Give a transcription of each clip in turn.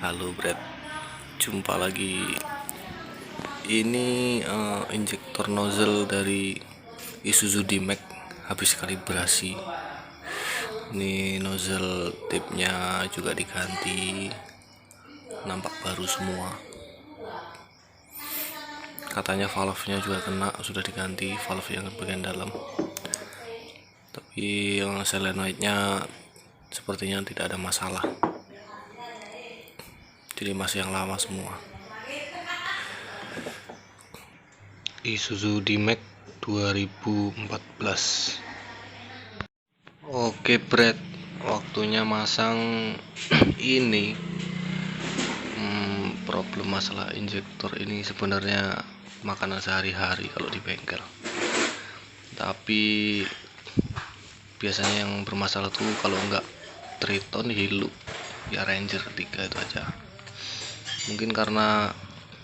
Halo Brad, jumpa lagi. Ini injektor nozzle dari Isuzu D-Max habis kalibrasi. Ini nozzle tipnya juga diganti, nampak baru semua. Katanya valve-nya juga kena, sudah diganti valve yang bagian dalam. Tapi yang solenoid-nya sepertinya tidak ada masalah. Jadi masih yang lama semua. Isuzu D-Max 2014. Oke Brad, waktunya masang ini. Problem masalah injektor ini sebenarnya makanan sehari-hari kalau di bengkel. Tapi biasanya yang bermasalah tuh kalau enggak Triton, Hilux, ya Ranger 3 itu aja. Mungkin karena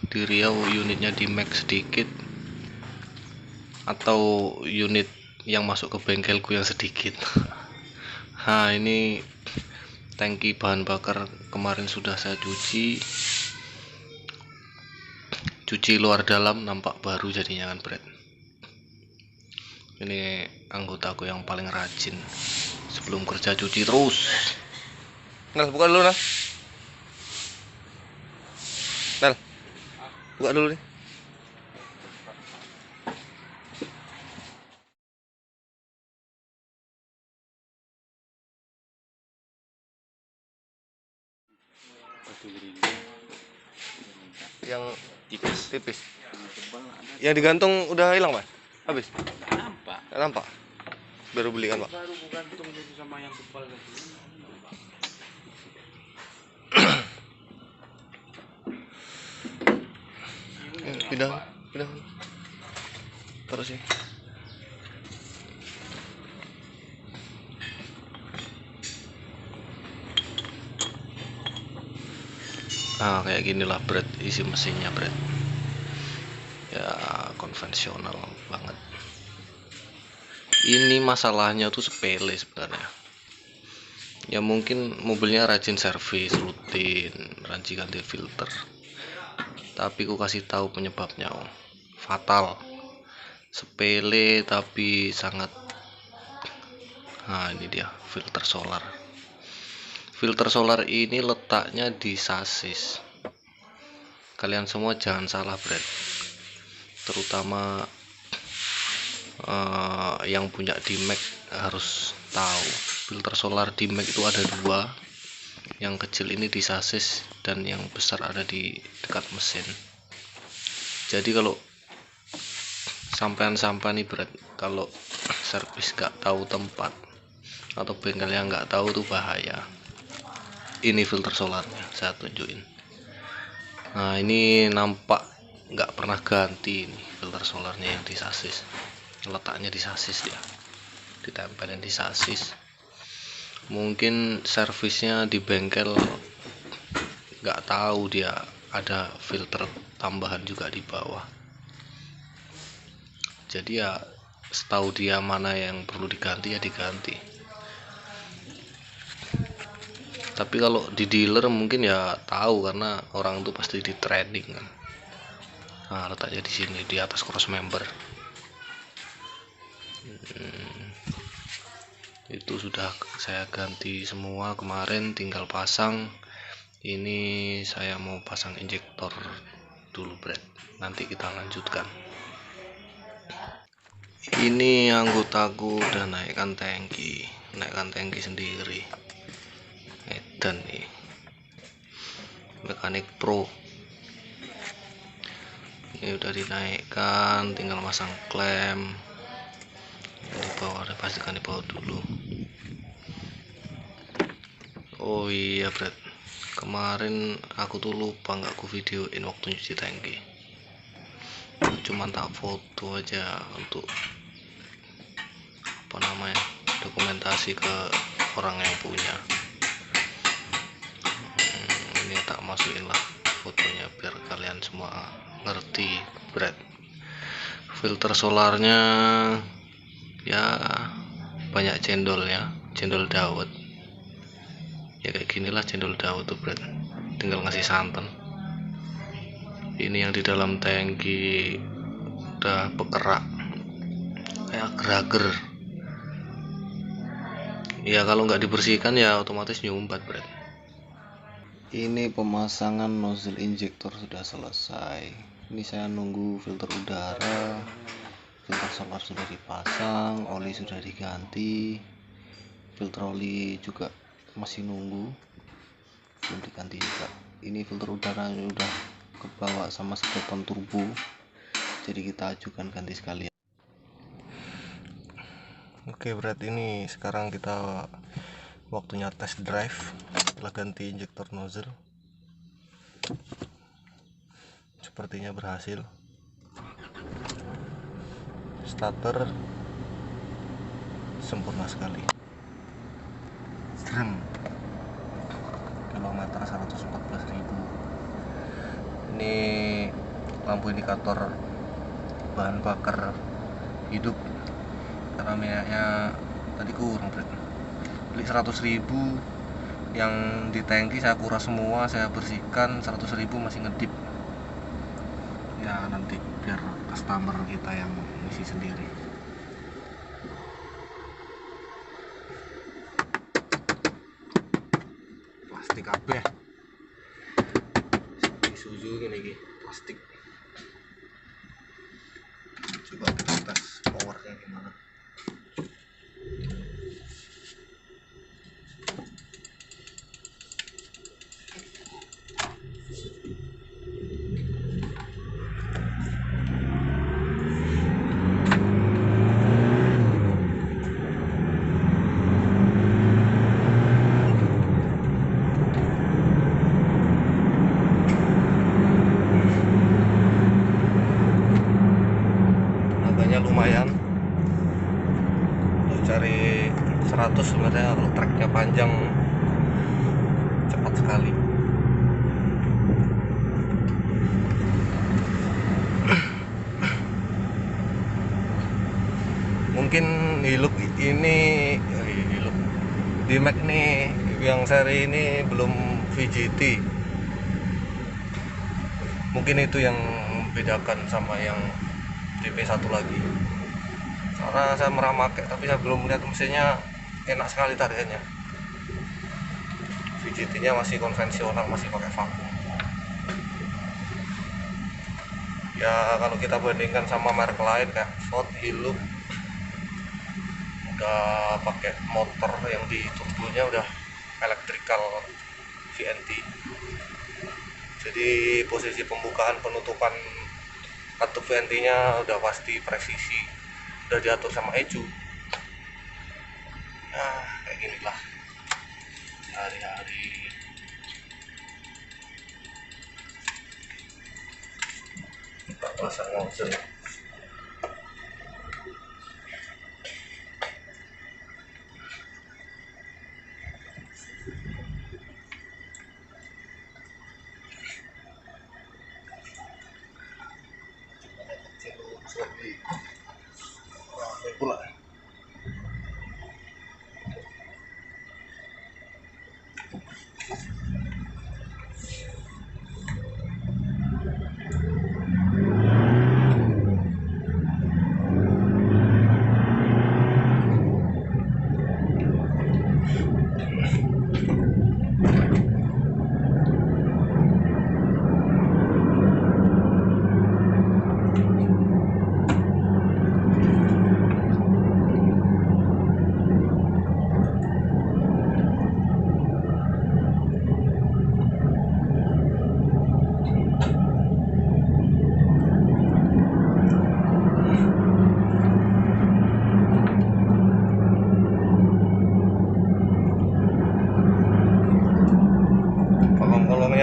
di Riau unitnya di Max sedikit, atau unit yang masuk ke bengkelku yang sedikit. Nah, ini tangki bahan bakar kemarin sudah saya cuci luar dalam, nampak baru jadinya kan Brad. Ini anggotaku yang paling rajin, sebelum kerja cuci terus. Nel, buka dulu Nel. Nel, buka dulu nih. Yang tipis. Yang digantung udah hilang Pak? Habis? Nampak. Nggak nampak? Baru beli kan Pak? Baru gantung sama yang tebal tadi. Pindah. Terus sih. Nah, kayak ginilah Brad isi mesinnya Brad. Ya konvensional banget. Ini masalahnya tuh sepele sebenarnya. Ya mungkin mobilnya rajin servis rutin, rajin ganti filter. Tapi ku kasih tahu penyebabnya, fatal. Sepele tapi sangat. Nah, ini dia filter solar. Filter solar ini letaknya di sasis. Kalian semua jangan salah Brad, terutama yang punya D-Max harus tahu filter solar D-Max itu ada dua. Yang kecil ini di sasis dan yang besar ada di dekat mesin. Jadi kalau sampai nih Brad, kalau servis nggak tahu tempat atau bengkelnya nggak tahu tuh bahaya. Ini filter solarnya saya tunjukin. Nah, ini nampak nggak pernah ganti ini filter solarnya yang di sasis. Letaknya di sasis ya, ditempelin di sasis. Mungkin servisnya di bengkel nggak tahu dia ada filter tambahan juga di bawah. Jadi ya setahu dia mana yang perlu diganti ya diganti. Tapi kalau di dealer mungkin ya tahu karena orang tuh pasti di training kan. Nah, letaknya di sini di atas cross member. Itu sudah saya ganti semua kemarin, tinggal pasang. Ini saya mau pasang injektor dulu Brad, nanti kita lanjutkan. Ini anggotaku udah naikkan tangki sendiri. Edan nih, mekanik pro. Ini udah dinaikkan, tinggal masang klem. Di bawah, pastikan di bawah dulu. Oh iya Brad, kemarin aku tuh lupa nggak aku videoin waktu nyuci tangki. Cuman tak foto aja untuk dokumentasi ke orang yang punya. Ini tak masukin lah fotonya biar kalian semua ngerti Brad. Filter solarnya ya banyak cendolnya, cendol dawet ya, kayak ginilah cendol dawet tuh Brad. tinggal ngasih santan. Ini yang di dalam tangki udah bekerak kayak agar-agar ya, kalau nggak dibersihkan ya otomatis nyumbat Bret. Ini pemasangan nozzle injektor sudah selesai. Ini saya nunggu filter udara, filter solar sudah dipasang, oli sudah diganti, filter oli juga masih nunggu, belum diganti juga. Ini filter udara udah kebawa sama sedotan turbo, jadi kita ajukan ganti sekalian. Oke, berarti ini sekarang kita waktunya test drive setelah ganti injektor nozzle. Sepertinya berhasil. Starter sempurna sekali. Streng. Kilometer 114.000. Ini lampu indikator bahan bakar hidup karena minyaknya tadi kurang, beli 100.000, yang di tangki saya kuras semua, saya bersihkan. 100.000 masih ngedip ya, nanti biar customer kita yang ngisi sendiri. Plastik kabeh Isuzu gini plastik. Coba kita tes powernya gimana. Lumayan untuk cari 100, sebenarnya kalau treknya panjang cepat sekali. Mungkin Hilux ini D-Max nih yang seri ini belum VGT, mungkin itu yang membedakan sama yang DP1 lagi. Karena saya pernah pakai tapi saya belum melihat mesinnya enak sekali tarikannya. VGT nya masih konvensional, masih pakai vakum. Ya kalau kita bandingkan sama merek lain kayak Ford, Hilux, udah pakai motor yang di turbonya udah electrical VNT, jadi posisi pembukaan penutupan katup VNT nya udah pasti presisi, udah diatur sama ECU. Nah kayak ginilah hari-hari. Kita pasang nozzle. Pula.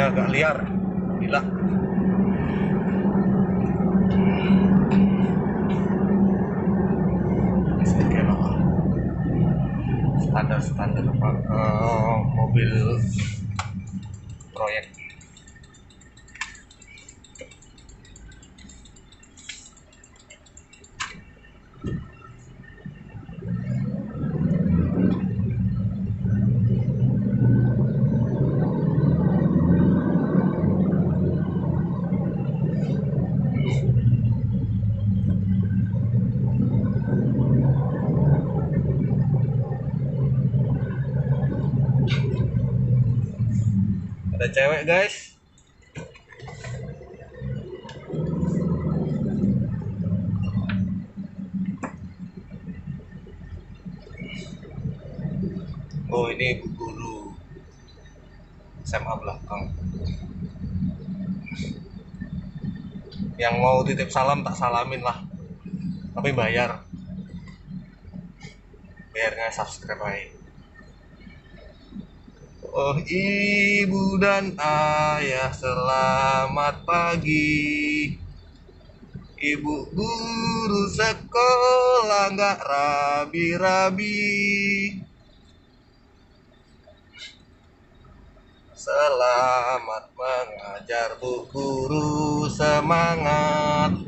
Agak liar, gila. Oke lah, standar mobil proyek. Ada cewek guys. Oh, ini ibu guru SMA belakang. Yang mau titip salam tak salamin lah, tapi bayarnya subscribe aja. Oh ibu dan ayah, selamat pagi. Ibu guru sekolah nggak rabi-rabi. Selamat mengajar Bu Guru, semangat.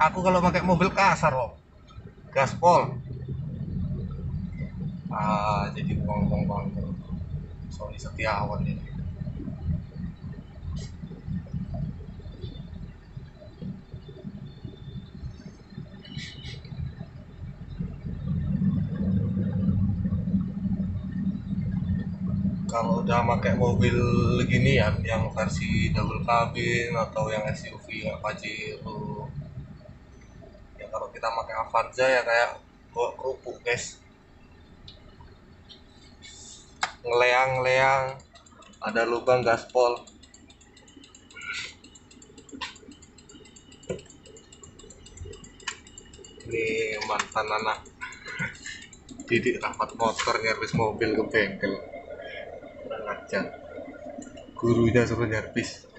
Aku kalau pakai mobil kasar loh, gaspol. Jadi bong-bong. Sony Setiawan ini. Kalau udah pakai mobil gini ya, yang versi double cabin atau yang SUV kayak Pajero, ya kalau kita pakai Avanza ya kayak bawa kerupuk guys, ngeleang-leang, ada lubang gaspol. Ini mantan anak didik rapat motor nyervis mobil ke bengkel, ngajar gurunya suruh nyervis.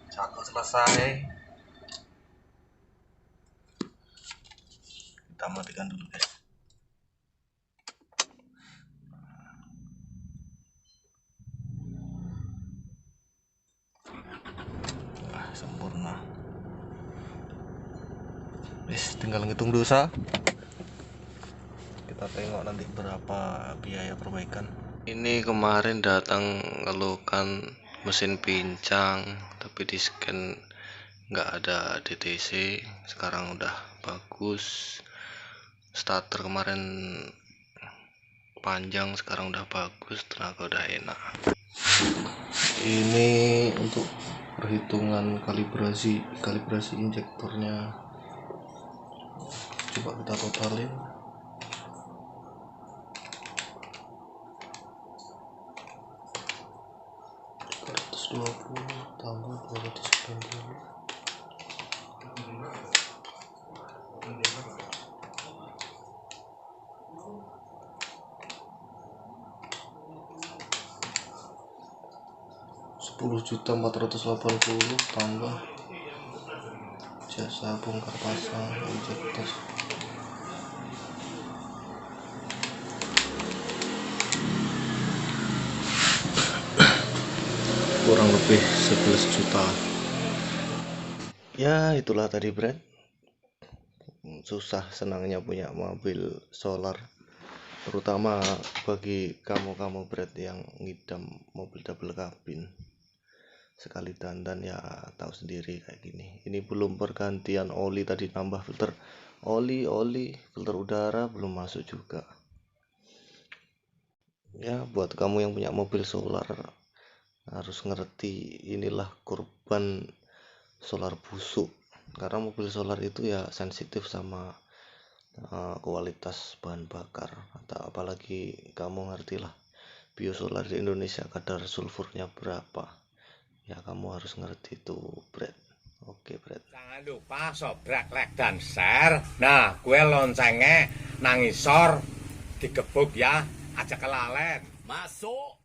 Satu selesai, kita matikan dulu guys. Sempurna. Wis, tinggal ngitung dosa. Kita tengok nanti berapa biaya perbaikan. Ini kemarin datang ngeluhkan mesin pincang, tapi di scan nggak ada DTC. Sekarang udah bagus. Starter kemarin panjang, sekarang udah bagus, tenaga udah enak. Ini untuk perhitungan kalibrasi injektornya. Coba kita totalin. Rp 120 tambah 290. Rp10.480.000 tambah jasa bongkar pasang injektor. Kurang lebih 11 juta. Ya itulah tadi Brad, susah senangnya punya mobil solar, terutama bagi kamu Brad yang ngidam mobil double cabin. Sekali dandan ya tahu sendiri kayak gini. Ini belum pergantian oli, tadi nambah filter oli, filter udara belum masuk juga. Ya buat kamu yang punya mobil solar harus ngerti, inilah korban solar busuk, karena mobil solar itu ya sensitif sama kualitas bahan bakar, atau apalagi kamu ngertilah biosolar di Indonesia kadar sulfurnya berapa. Ya kamu harus ngerti itu Brad. Oke Brad, Jangan lupa subscribe, like, dan share. Nah, gue loncengnya nang isor digebuk ya, aja kelalen. Masuk.